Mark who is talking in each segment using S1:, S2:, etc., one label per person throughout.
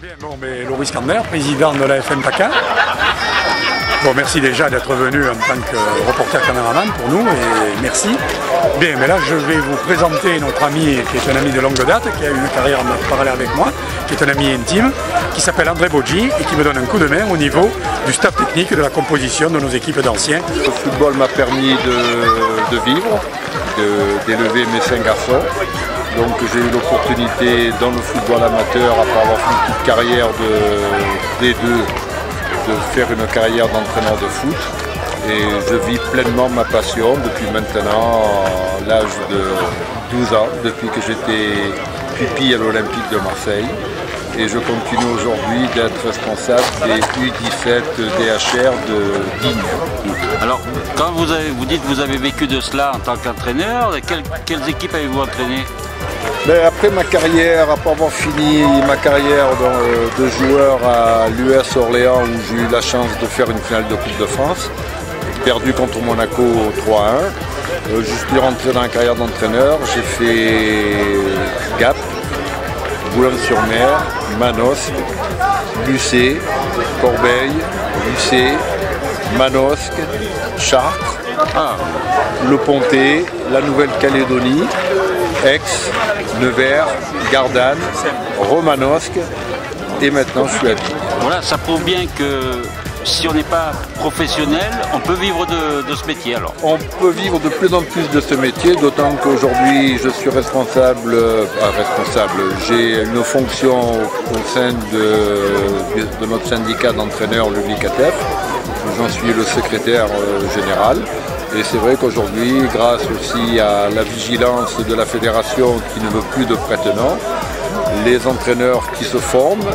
S1: Bien, bon, mais Loris Kandner, président de la FM PACA. Bon, merci déjà d'être venu en tant que reporter caméraman pour nous, et merci. Bien, mais là, je vais vous présenter notre ami, qui est un ami de longue date, qui a eu une carrière en parallèle avec moi, qui est un ami intime, qui s'appelle André Boggi, et qui me donne un coup de main au niveau du staff technique de la composition de nos équipes d'anciens.
S2: Le football m'a permis de vivre, d'élever mes 5 garçons. Donc j'ai eu l'opportunité dans le football amateur, après avoir fait une petite carrière des deux, de faire une carrière d'entraîneur de foot. Et je vis pleinement ma passion depuis maintenant l'âge de 12 ans, depuis que j'étais pupille à l'Olympique de Marseille. Et je continue aujourd'hui d'être responsable des U17 DHR de Digne.
S3: Alors, quand vous dites que vous avez vécu de cela en tant qu'entraîneur, quelles équipes avez-vous entraîné?
S2: Ben, après ma carrière, après avoir fini ma carrière de joueur à l'US Orléans, où j'ai eu la chance de faire une finale de Coupe de France, perdu contre Monaco 3-1, je suis rentré dans la carrière d'entraîneur. J'ai fait Gap, Boulogne-sur-Mer, Manosque, Lucé, Corbeil, Lucé, Manosque, Chartres, Le Pontet, la Nouvelle-Calédonie, Aix, Nevers, Gardanne, Romanosque et maintenant je suis à Digne.
S3: Voilà, ça prouve bien que si on n'est pas professionnel, on peut vivre de ce métier alors.
S2: On peut vivre de plus en plus de ce métier, d'autant qu'aujourd'hui je suis responsable, j'ai une fonction au sein de notre syndicat d'entraîneurs, l'UNICATEF. J'en suis le secrétaire général. Et c'est vrai qu'aujourd'hui, grâce aussi à la vigilance de la fédération qui ne veut plus de prête-noms, les entraîneurs qui se forment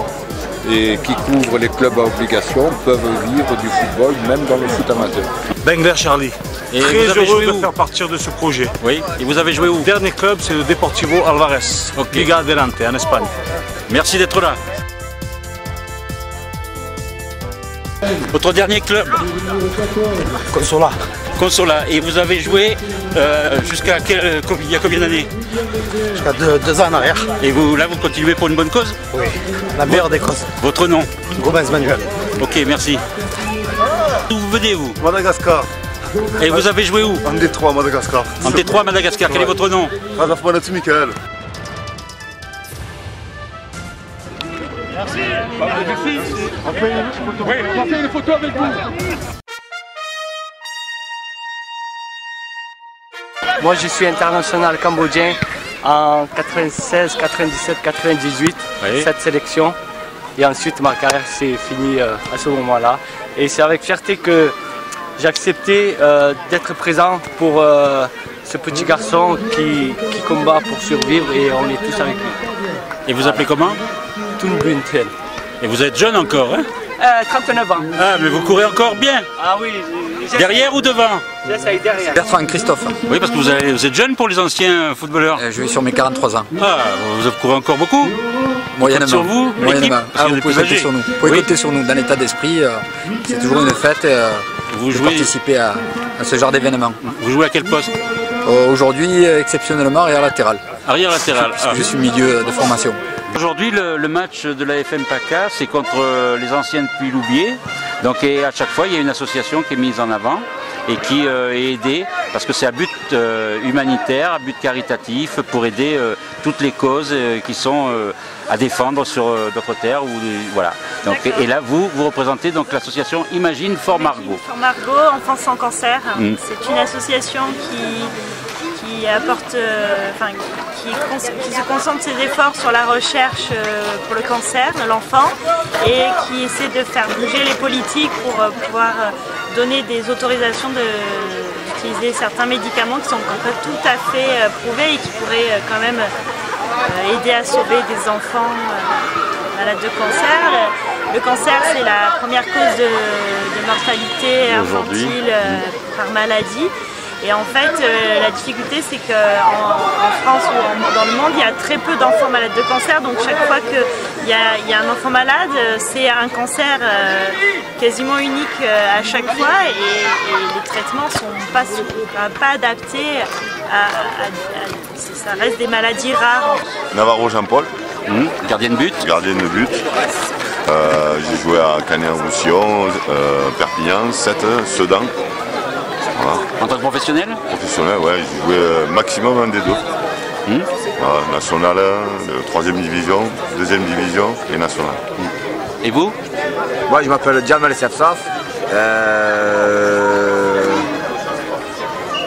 S2: et qui couvrent les clubs à obligation peuvent vivre du football, même dans le foot amateur.
S4: Bengler Charlie,
S3: et
S4: très heureux de faire partir de ce projet.
S3: Oui, et vous avez joué où?
S4: Le dernier club, c'est le Deportivo Alvarez, Liga Adelante, en Espagne.
S3: Merci d'être là. Votre dernier club?
S4: Consola.
S3: Consola. Et vous avez joué jusqu'à il y a combien d'années?
S4: Jusqu'à 2 ans en arrière.
S3: Et là, vous continuez pour une bonne cause?
S4: Oui, la meilleure des causes.
S3: Votre nom?
S4: Gomez Manuel.
S3: Ok, merci. D'où venez vous?
S4: Madagascar.
S3: Et vous avez joué où?
S4: En Détroit, Madagascar.
S3: En Détroit, Madagascar. Quel est votre nom?
S4: Radaf Manatou Michael.
S5: Merci. Merci. On va faire une photo avec vous.
S6: Moi, je suis international cambodgien en 96, 97, 98, cette sélection. Et ensuite, ma carrière s'est finie à ce moment-là. Et c'est avec fierté que j'ai accepté d'être présent pour ce petit garçon qui combat pour survivre, et on est tous avec lui.
S3: Et vous appelez comment?
S6: Tounbuntel.
S3: Et vous êtes jeune encore, hein?
S6: 39 ans.
S3: Ah, mais vous courez encore bien.
S6: Ah oui.
S3: Derrière ou devant?
S6: J'essaye derrière.
S7: Bertrand Christophe.
S3: Oui, parce que vous êtes jeune pour les anciens footballeurs.
S7: Je vais sur mes 43 ans.
S3: Ah, vous courez encore beaucoup?
S7: Moyennement.
S3: Sur vous?
S7: Moyennement. Vous pouvez compter sur nous. Vous pouvez
S3: Oui.
S7: compter sur nous. Dans l'état d'esprit, c'est toujours une fête
S3: Vous
S7: de
S3: jouez...
S7: participer à ce genre d'événement.
S3: Vous jouez à quel poste?
S7: Aujourd'hui, exceptionnellement, arrière latéral.
S3: Arrière latéral.
S7: Parce que je suis milieu de formation.
S3: Aujourd'hui, le match de la FM PACA, c'est contre les anciennes Puy-Loubier. Donc, et à chaque fois, il y a une association qui est mise en avant et qui est aidée, parce que c'est à but humanitaire, à but caritatif, pour aider toutes les causes qui sont à défendre sur d'autres terres. Voilà. Donc, et là, vous représentez donc l'association Imagine for Margot.
S8: For Margot, Enfants sans cancer. C'est une association qui apporte, qui se concentre ses efforts sur la recherche pour le cancer de l'enfant, et qui essaie de faire bouger les politiques pour pouvoir donner des autorisations d'utiliser certains médicaments qui sont pas tout à fait prouvés et qui pourraient quand même aider à sauver des enfants malades de cancer. Le cancer, c'est la première cause de mortalité infantile par maladie. Et en fait, la difficulté, c'est qu'en France ou dans le monde, il y a très peu d'enfants malades de cancer. Donc chaque fois qu'il y a un enfant malade, c'est un cancer quasiment unique à chaque fois. Et les traitements ne sont pas adaptés ça reste des maladies rares.
S9: Navarro Jean-Paul,
S3: Gardien de but.
S9: Gardien de but. J'ai joué à Canet-en-Roussillon, Perpignan, 7, Sedan. Voilà.
S3: En tant que professionnel?
S9: Professionnel, ouais, j'ai joué maximum un des deux. Voilà, national, 3e division, 2e division et national.
S3: Et vous?
S10: Moi je m'appelle Djamal Sefsaf.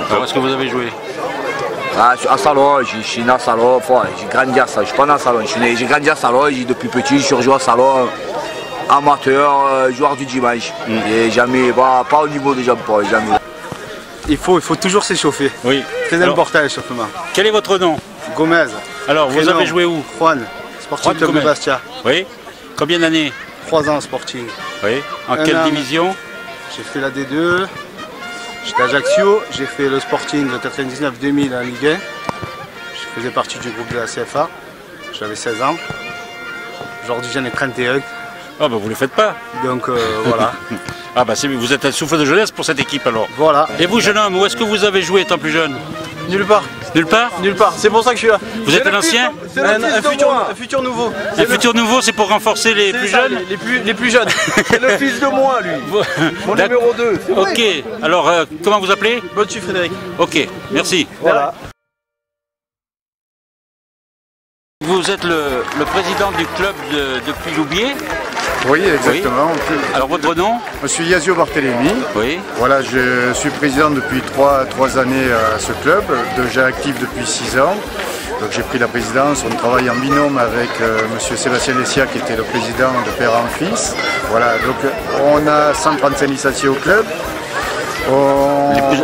S3: Alors est-ce que vous avez joué?
S10: À Salon, je suis né à Salon, j'ai grandi à Salon, je suis pas né à Salon, j'ai grandi à Salon, depuis petit je suis rejoué à Salon, amateur, joueur du dimanche. Et jamais, pas au niveau des jambes, jamais.
S5: Il faut toujours s'échauffer.
S3: Oui.
S5: Très important l'échauffement.
S3: Quel est votre nom?
S5: Gomez.
S3: Alors vous avez joué où?
S5: Juan, Sporting Club de Bastia.
S3: Oui. Combien d'années?
S5: 3 ans Sporting.
S3: Oui. En quelle division?
S5: J'ai fait la D2. J'étais à Ajaccio, j'ai fait le Sporting de 99-2000 en Ligue 1. Je faisais partie du groupe de la CFA. J'avais 16 ans. Aujourd'hui j'en ai 31.
S3: Ah bah vous ne le faites pas.
S5: Donc voilà.
S3: Ah bah vous êtes un souffle de jeunesse pour cette équipe alors.
S5: Voilà.
S3: Et vous jeune homme, où est-ce que vous avez joué étant plus jeune?
S5: Nulle part.
S3: Nulle part?
S5: Nulle part, c'est pour ça que je suis là.
S3: Vous êtes un ancien?
S5: Un futur nouveau.
S3: Un futur nouveau, c'est pour renforcer les plus jeunes?
S5: Les plus jeunes. C'est le fils de moi lui. Mon numéro 2.
S3: Ok, alors comment vous appelez?
S5: Bontu Frédéric.
S3: Ok, merci.
S5: Voilà.
S3: Vous êtes le président du club de Puy-Loubier?
S11: Oui, exactement.
S3: Oui. Alors votre nom?
S11: Je suis Yazio Barthélémy.
S3: Oui.
S11: Voilà, je suis président depuis 3 années à ce club, déjà actif depuis 6 ans. Donc j'ai pris la présidence, on travaille en binôme avec monsieur Sébastien Lessia qui était le président de père en fils. Voilà, donc on a 135 licenciés au club.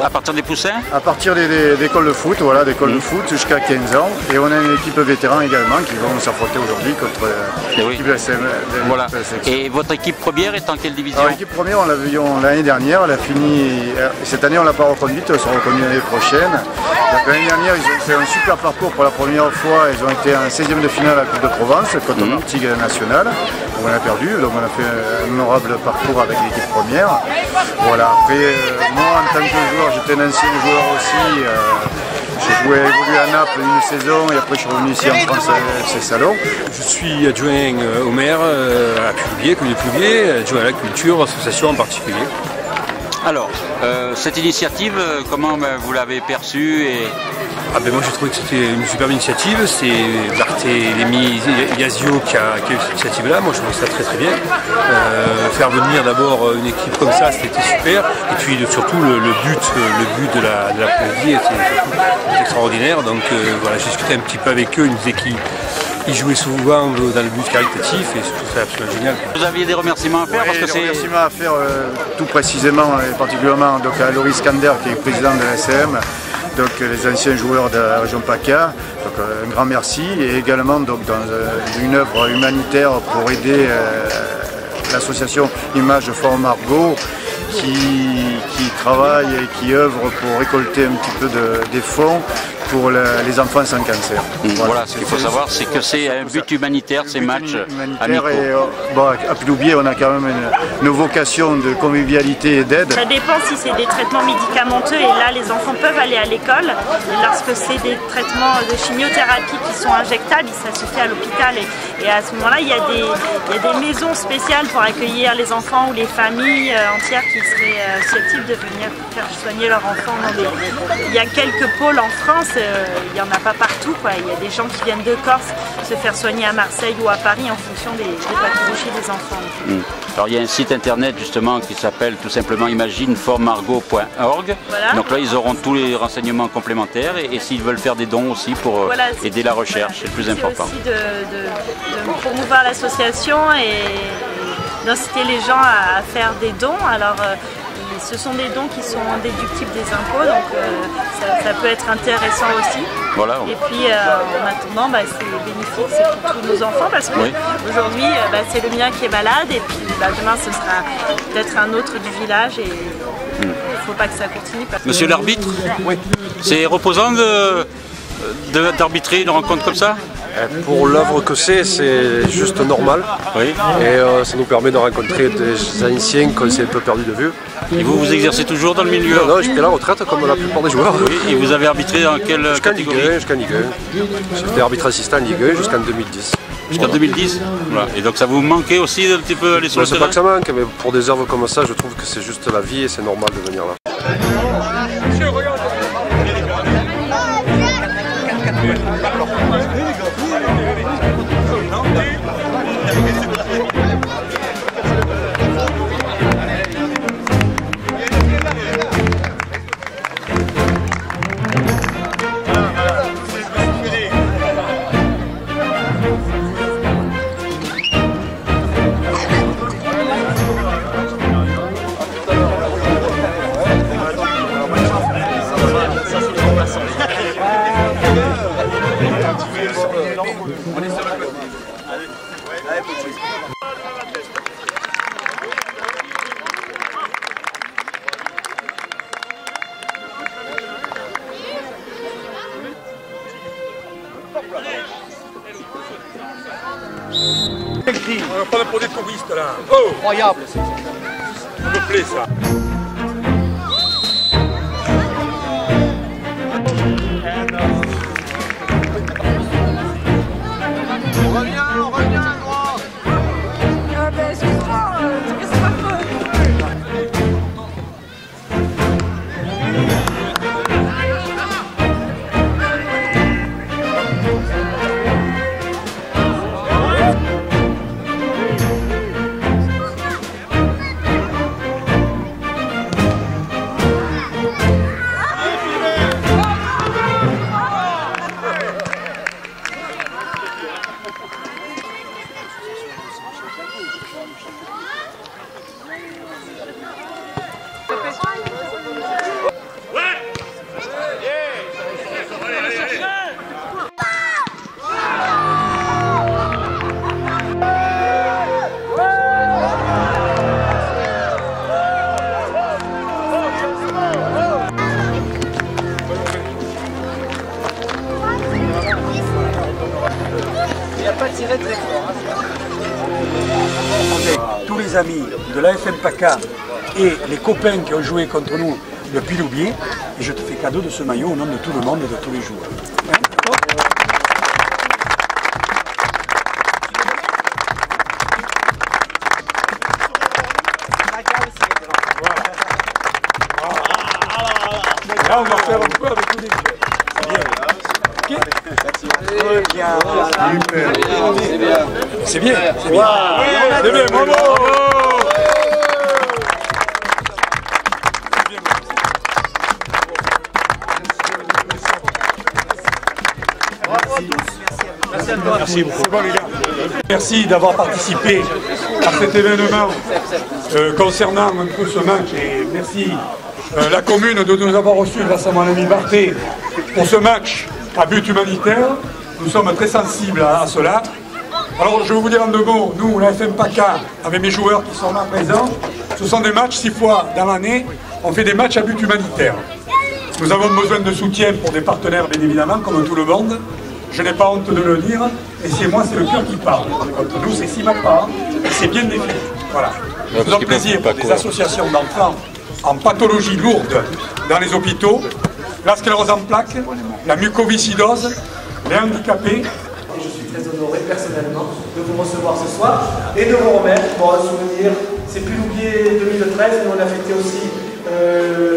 S3: À partir des poussins?
S11: À partir d'écoles de foot, voilà, d'écoles de foot jusqu'à 15 ans. Et on a une équipe vétéran également qui vont s'affronter aujourd'hui contre l'équipe de la SM.
S3: Voilà. Et votre équipe première est en quelle division?
S11: Alors l'équipe première, on l'a vu l'année dernière, elle a fini, cette année on ne l'a pas reconduite, elle sera reconnue l'année prochaine. L'année dernière, ils ont fait un super parcours pour la première fois, ils ont été en 16e de finale à la Coupe de Provence contre Martigues nationale. On a perdu, donc on a fait un honorable parcours avec l'équipe première. Voilà, après, moi en tant que joueur, j'étais un ancien joueur aussi. J'ai évolué à Naples une saison et après je suis revenu ici en France à FC Salon.
S12: Je suis adjoint au maire à Puy-Loubier, commune de Puy-Loubier, adjoint à la culture, association en particulier.
S3: Alors, cette initiative, comment vous l'avez perçue
S12: moi j'ai trouvé que c'était une superbe initiative, c'est Barthélémy Yazio qui a eu cette initiative là, moi je trouvais ça très bien. Faire venir d'abord une équipe comme ça c'était super, et puis surtout le but de l'après-midi était extraordinaire, donc voilà, j'ai discuté un petit peu avec eux, ils me disaient qu'ils jouaient souvent dans le but caritatif et je trouve ça absolument génial.
S3: Vous aviez des remerciements à faire?
S11: Oui, des remerciements à faire tout précisément et particulièrement donc, à Loris Kander qui est président de l'ASM. Donc les anciens joueurs de la région PACA, donc un grand merci, et également donc, dans une œuvre humanitaire pour aider l'association Image Fort Margot qui travaille et qui œuvre pour récolter un petit peu des fonds pour les enfants sans cancer.
S3: Voilà, ce qu'il faut savoir, c'est que c'est un but humanitaire, ces matchs amicaux.
S11: Et à Puy-Loubier, on a quand même une vocation de convivialité et d'aide.
S8: Ça dépend si c'est des traitements médicamenteux, et là les enfants peuvent aller à l'école. Lorsque c'est des traitements de chimiothérapie qui sont injectables, ça se fait à l'hôpital. Et à ce moment-là, il y a des maisons spéciales pour accueillir les enfants ou les familles entières qui seraient susceptibles de venir faire soigner leurs enfants. Il y a quelques pôles en France. Il n'y en a pas partout, quoi. Il y a des gens qui viennent de Corse se faire soigner à Marseille ou à Paris en fonction des pathologies des enfants.
S3: Alors il y a un site internet justement qui s'appelle tout simplement imagineformargot.org. Voilà. Donc là ils auront tous les renseignements complémentaires et s'ils veulent faire des dons aussi pour aider la recherche, c'est le plus important.
S8: C'est aussi de promouvoir l'association et d'inciter les gens à faire des dons. Alors ce sont des dons qui sont déductibles des impôts, donc ça peut être intéressant aussi.
S3: Voilà.
S8: Et puis en attendant, c'est bénéfique, c'est pour tous nos enfants, parce qu'aujourd'hui c'est le mien qui est malade, et puis demain ce sera peut-être un autre du village, et il ne faut pas que ça continue.
S3: Monsieur l'arbitre, c'est reposant d'arbitrer une rencontre comme ça?
S13: Pour l'œuvre que c'est juste normal.
S3: Oui.
S13: Et ça nous permet de rencontrer des anciens qu'on s'est un peu perdu de vue.
S3: Et vous exercez toujours dans le milieu?
S13: Non, j'ai pris la retraite comme la plupart des joueurs.
S3: Oui. Et vous avez arbitré dans quelle catégorie?
S13: Jusqu'en Ligue 1. J'étais arbitre assistant en Ligue 1 jusqu'en 2010.
S3: Jusqu'en 2010 voilà. Et donc ça vous manquait aussi un petit peu aller sur le terrain?
S13: C'est pas que ça manque, mais pour des œuvres comme ça, je trouve que c'est juste la vie et c'est normal de venir là.
S1: On va prendre pour des touristes là. Oh,
S6: incroyable.
S1: Ça me plaît ça.
S14: On revient à droite. Ben excuse-moi, c'est pas faux.
S1: Tous les amis de l'AFM PACA et les copains qui ont joué contre nous depuis l'oublié, et je te fais cadeau de ce maillot au nom de tout le monde et de tous les joueurs. Là, on va faire un peu avec tous les jeux. C'est bien. C'est bien. C'est bien, bravo. Merci beaucoup. Bon, les gars. Merci d'avoir participé à cet événement concernant un peu ce match et merci la commune de nous avoir reçus grâce à mon ami Barthé pour ce match à but humanitaire. Nous sommes très sensibles à cela. Alors je vais vous dire en deux mots, nous, l'AFM PACA, avec mes joueurs qui sont là présents, ce sont des matchs 6 fois dans l'année, on fait des matchs à but humanitaire. Nous avons besoin de soutien pour des partenaires, bien évidemment, comme tout le monde. Je n'ai pas honte de le dire, et c'est moi, c'est le cœur qui parle. Contre nous, c'est 6 matchs par an, et c'est bien défini. Voilà. Faisons plaisir pour des associations d'enfants en pathologie lourde dans les hôpitaux, la sclérose en plaques, la mucoviscidose, les handicapés.
S15: Je suis très honoré personnellement de vous recevoir ce soir et de vous remettre pour un souvenir. C'est plus l'oublié 2013, mais on a fêté aussi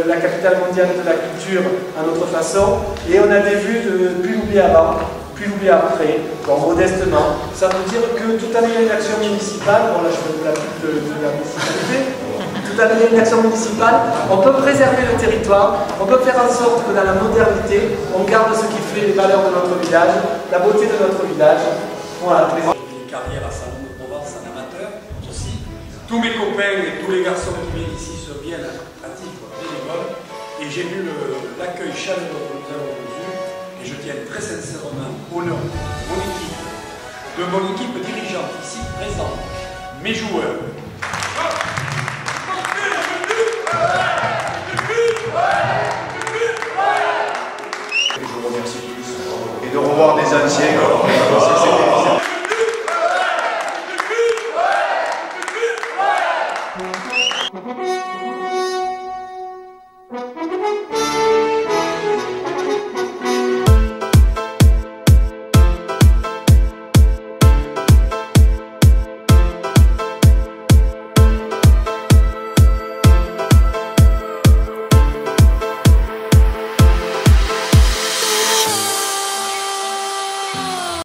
S15: la capitale mondiale de la culture à notre façon. Et on a des vues de plus l'oublier avant, plus l'oublier après, bon, modestement. Ça veut dire que toute année il y a une action municipale, bon là je fais de la pub de la municipalité. Toute année il y a une action municipale, on peut préserver le territoire, on peut faire en sorte que dans la modernité, on garde ce qui fait les valeurs de notre village, la beauté de notre village. Voilà,
S1: Une carrière à Salon de Provence en amateur aussi. Tous mes copains et tous les garçons qui viennent ici se viennent à titre bénévole. Et j'ai vu l'accueil chaleureux que nous avons reçu. Et je tiens très sincèrement au nom de mon équipe dirigeante ici présente, mes joueurs.
S11: Et je vous remercie tous. Et de revoir des anciens.